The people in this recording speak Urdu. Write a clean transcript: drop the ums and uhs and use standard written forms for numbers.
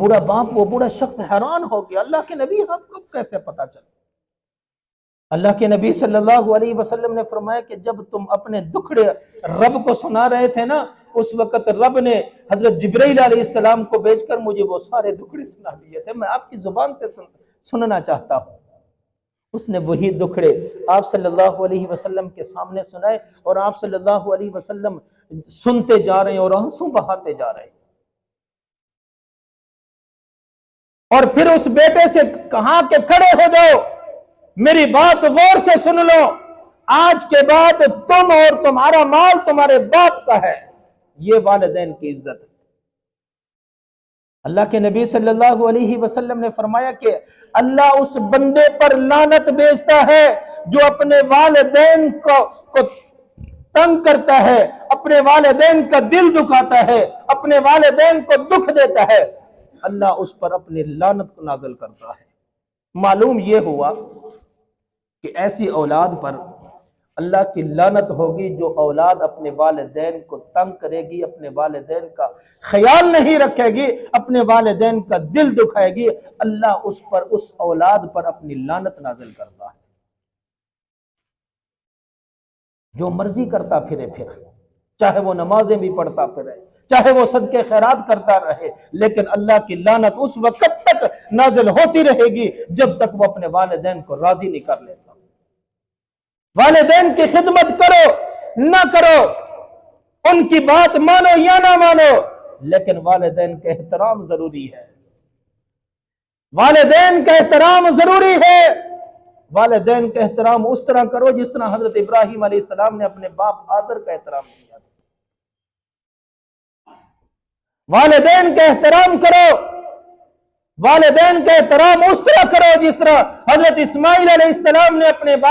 بوڑھا باپ وہ بوڑھا شخص حیران ہو گیا، اللہ کے نبی آپ کو کیسے پتا چلا؟ اللہ کے نبی صلی اللہ علیہ وسلم نے فرمایا کہ جب تم اپنے دکھڑے رب کو سنا رہے تھے نا، اس وقت رب نے حضرت جبرائیل علیہ السلام کو بھیج کر مجھے وہ سارے دکھڑے سنا دیے تھے، میں آپ کی زبان سے سننا چاہتا ہوں۔ اس نے وہی دکھڑے آپ صلی اللہ علیہ وسلم کے سامنے سنائے، اور آپ صلی اللہ علیہ وسلم سنتے جا رہے ہیں اور آنسو بہاتے جا رہے ہیں۔ اور پھر اس بیٹے سے کہا کہ کھڑے ہو جاؤ، میری بات غور سے سن لو، آج کے بعد تم اور تمہارا مال تمہارے باپ کا ہے، یہ والدین کی عزت ہے۔ اللہ کے نبی صلی اللہ علیہ وسلم نے فرمایا کہ اللہ اس بندے پر لعنت بھیجتا ہے جو اپنے والدین کو تنگ کرتا ہے، اپنے والدین کا دل دکھاتا ہے، اپنے والدین کو دکھ دیتا ہے، اللہ اس پر اپنی لعنت کو نازل کرتا ہے۔ معلوم یہ ہوا کہ ایسی اولاد پر اللہ کی لعنت ہوگی جو اولاد اپنے والدین کو تنگ کرے گی، اپنے والدین کا خیال نہیں رکھے گی، اپنے والدین کا دل دکھائے گی، اللہ اس پر، اس اولاد پر اپنی لعنت نازل کرتا ہے۔ جو مرضی کرتا پھرے چاہے وہ نمازیں بھی پڑھتا پھرے، چاہے وہ صدقے خیرات کرتا رہے، لیکن اللہ کی لعنت اس وقت تک نازل ہوتی رہے گی جب تک وہ اپنے والدین کو راضی نہیں کر لیتا۔ والدین کی خدمت کرو نہ کرو، ان کی بات مانو یا نہ مانو، لیکن والدین کا احترام ضروری ہے، والدین کا احترام ضروری ہے۔ والدین کا احترام اس طرح کرو جس طرح حضرت ابراہیم علیہ السلام نے اپنے باپ آذر کا احترام کیا تھا۔ والدین کا احترام کرو، والدین کا احترام اس طرح کرو جس طرح حضرت اسماعیل علیہ السلام نے اپنے باپ